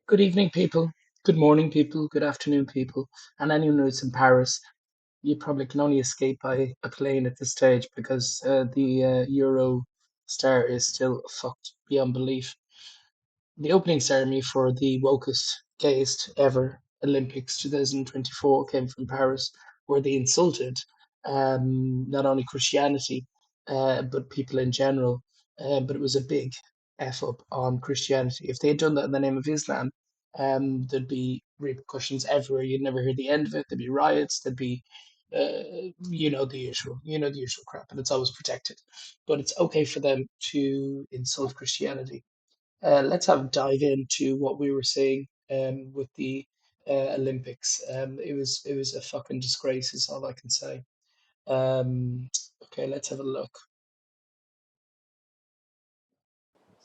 Good evening, people. Good morning, people. Good afternoon, people. And anyone who's in Paris, you probably can only escape by a plane at this stage because the Euro star is still fucked beyond belief. The opening ceremony for the wokest, gayest ever Olympics 2024 came from Paris, where they insulted not only Christianity, but people in general. But it was a big F up on Christianity. If they had done that in the name of Islam, there'd be repercussions everywhere. You'd never hear the end of it. There'd be riots. There'd be, the usual crap, and it's always protected. But it's okay for them to insult Christianity. Let's have dive into what we were saying with the Olympics. It was a fucking disgrace. Is all I can say. Okay, let's have a look.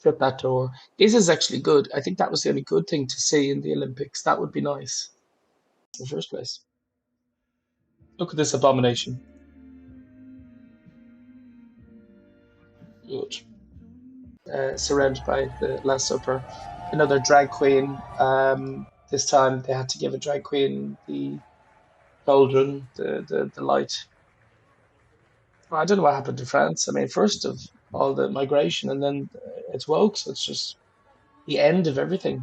Shut that door. This is actually good. I think that was the only good thing to see in the Olympics. That would be nice in the first place. Look at this abomination. Good. Surrounded by the Last Supper. Another drag queen. This time they had to give a drag queen the cauldron, the light. Well, I don't know what happened to France. I mean, first of all the migration, and then it's woke, so it's just the end of everything.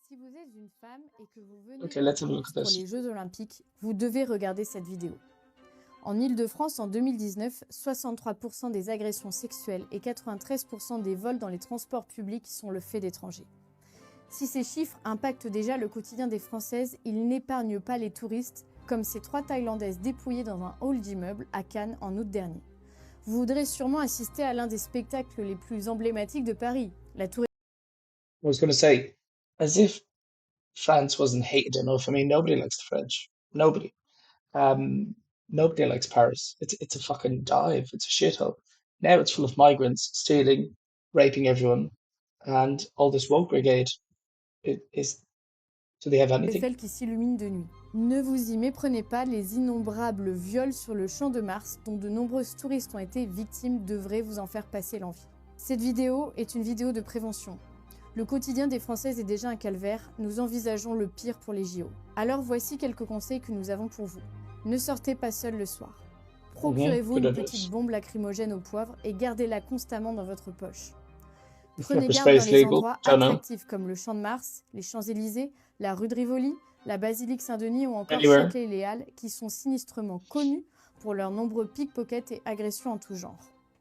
Si vous êtes une femme et que vous venez Okay, en let's have a look France at pour this. les Jeux Olympiques, vous devez regarder cette vidéo. En Île-de-France, en 2019, 63% des agressions sexuelles et 93% des vols dans les transports publics sont le fait d'étrangers. Si ces chiffres impactent déjà le quotidien des Françaises, ils n'épargnent pas les touristes, comme ces 3 Thaïlandaises dépouillées dans un hall d'immeuble à Cannes en août dernier. Vous voudrez sûrement assister à l'un des spectacles les plus emblématiques de Paris, la Tour. I was going to say, as if France wasn't hated enough. I mean, nobody likes the French. Nobody. Um, Nobody likes Paris. It's a fucking dive. It's a shithole. Now it's full of migrants stealing, raping everyone, and all this woke brigade. It is. Do they have anything? Eiffel qui s'illumine de nuit. Ne vous y méprenez pas, les innombrables viols sur le Champ de Mars dont de nombreuses touristes ont été victimes devraient vous en faire passer l'envie. Cette vidéo est une vidéo de prévention. Le quotidien des Françaises est déjà un calvaire, nous envisageons le pire pour les JO. Alors voici quelques conseils que nous avons pour vous. Ne sortez pas seul le soir. Procurez-vous Good une advice. petite bombe lacrymogène au poivre et gardez-la constamment dans votre poche. Prenez Pepper garde spray dans is les legal. endroits Don't know. attractifs comme le Champ de Mars, les Champs-Élysées, la rue de Rivoli, la basilique Saint-Denis ou encore Anywhere. Châtelet et les Halles qui sont sinistrement connus pour leurs nombreux pickpockets et agressions en tout genre.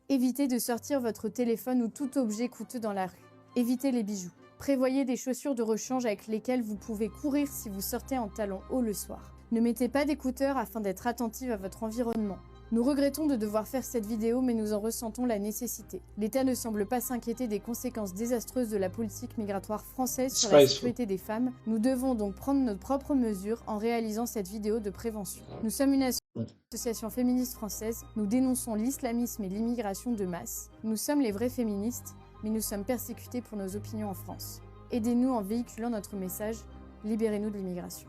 Évitez de sortir votre téléphone ou tout objet coûteux dans la rue. Évitez les bijoux. Prévoyez des chaussures de rechange avec lesquelles vous pouvez courir si vous sortez en talons hauts le soir. Ne mettez pas d'écouteurs afin d'être attentive à votre environnement. Nous regrettons de devoir faire cette vidéo, mais nous en ressentons la nécessité. L'État ne semble pas s'inquiéter des conséquences désastreuses de la politique migratoire française sur la sécurité des femmes. Nous devons donc prendre nos propres mesures en réalisant cette vidéo de prévention. Nous sommes une association féministe française. Nous dénonçons l'islamisme et l'immigration de masse. Nous sommes les vraies féministes, mais nous sommes persécutés pour nos opinions en France. Aidez-nous en véhiculant notre message. Libérez-nous de l'immigration.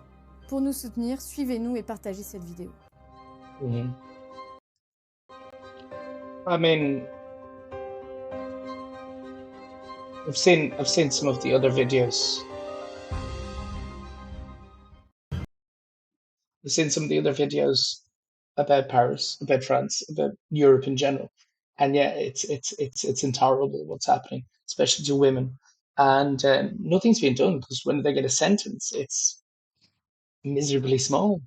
Pour nous soutenir, suivez-nous et partagez cette vidéo. I mean, I've seen some of the other videos. I've seen some of the other videos about Paris, about France, about Europe in general, and yeah, it's intolerable what's happening, especially to women, and nothing's been done because when they get a sentence, it's miserably small.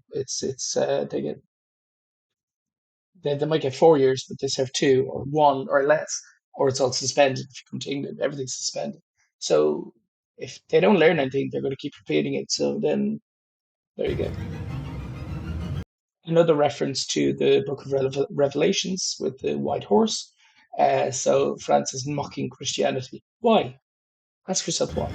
They might get 4 years, but they serve 2 or 1 or less, or it's all suspended. If you come to England, everything's suspended. So if they don't learn anything, they're going to keep repeating it. So then there you go. Another reference to the Book of Revelations with the white horse. So France is mocking Christianity. Why? Ask yourself why.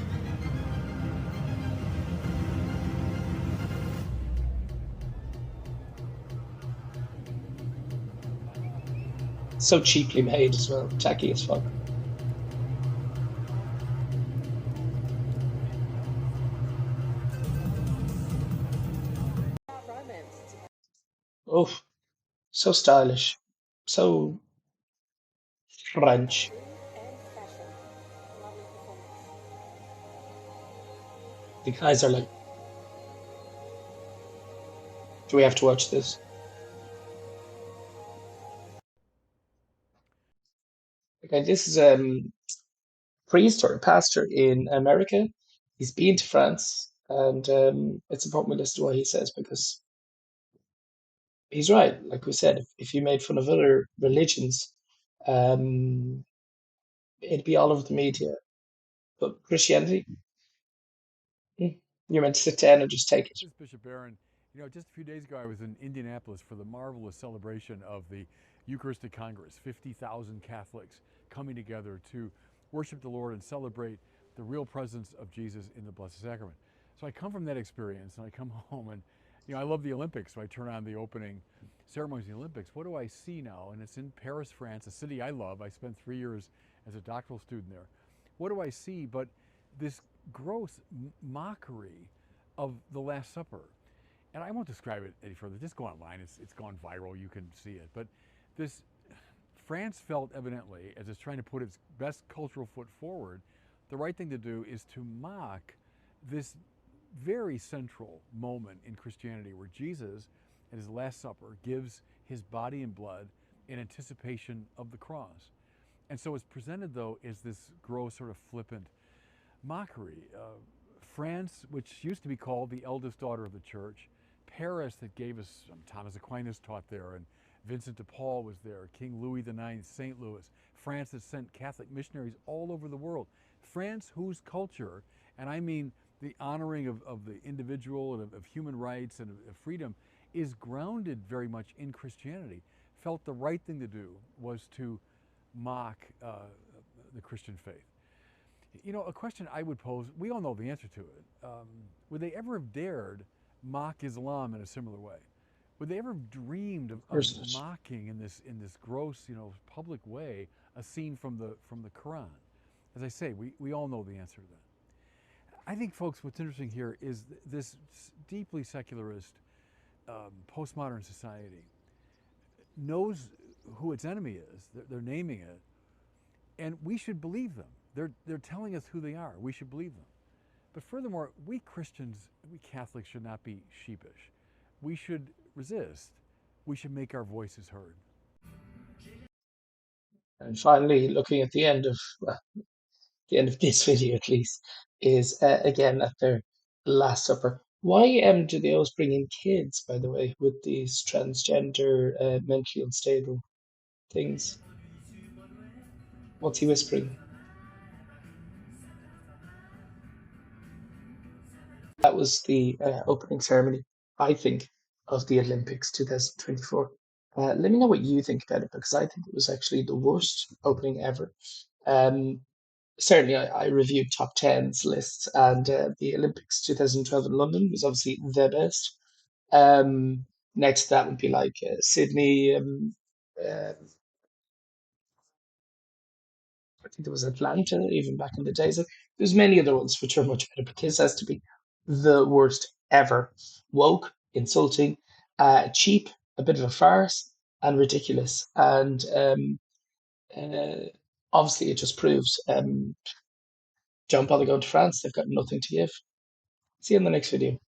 So cheaply made as well, tacky as fuck. Oh, so stylish, so French. The guys are like, do we have to watch this? Okay, this is priest or a pastor in America. He's been to France, and it's important we listen to what he says because he's right. Like we said, if you made fun of other religions, um, it'd be all over the media. But Christianity, you're meant to sit down and just take it. This is Bishop Barron. Just a few days ago, I was in Indianapolis for the marvelous celebration of the Eucharistic Congress. 50,000 Catholics coming together to worship the Lord and celebrate the real presence of Jesus in the Blessed Sacrament. So I come from that experience, and I come home, and I love the Olympics. So I turn on the opening ceremonies of the Olympics. What do I see now? And it's in Paris, France, a city I love. I spent 3 years as a doctoral student there. What do I see but this gross mockery of the Last Supper? And I won't describe it any further. Just go online. It's gone viral. You can see it. But this France felt evidently, as it's trying to put its best cultural foot forward, the right thing to do is to mock this very central moment in Christianity where Jesus, at his Last Supper, gives his body and blood in anticipation of the cross. And so it's presented, though, as this gross, sort of flippant mockery. France, which used to be called the eldest daughter of the church, Paris, that gave us Thomas Aquinas taught there, and Vincent de Paul was there, King Louis IX, St. Louis, France that sent Catholic missionaries all over the world. France, whose culture, and I mean the honoring of the individual and of human rights and of freedom, is grounded very much in Christianity, felt the right thing to do was to mock the Christian faith. A question I would pose, we all know the answer to it. Would they ever have dared mock Islam in a similar way? Would they ever have dreamed Of of course not. mocking in this gross, public way, a scene from the Quran? As I say, we all know the answer to that. I think, folks, what's interesting here is this deeply secularist postmodern society knows who its enemy is. They're naming it, and we should believe them. They're telling us who they are. We should believe them. But furthermore, we Christians, we Catholics should not be sheepish. We should resist. We should make our voices heard. And finally, looking at the end of the end of this video at least, is again at their Last Supper. Why do they always bring in kids, by the way, with these transgender, mentally unstable things? What's he whispering? That was the opening ceremony, I think, of the Olympics 2024. Let me know what you think about it because I think it was actually the worst opening ever. Um, Certainly, I reviewed top tens lists, and the Olympics 2012 in London was obviously the best. Next to that would be like Sydney. Uh, I think there was Atlanta, even back in the days. There's many other ones which are much better, but this has to be the worst ever. Woke, insulting, cheap, a bit of a farce, and ridiculous. And uh, obviously, it just proves don't bother going to France. They've got nothing to give. See you in the next video.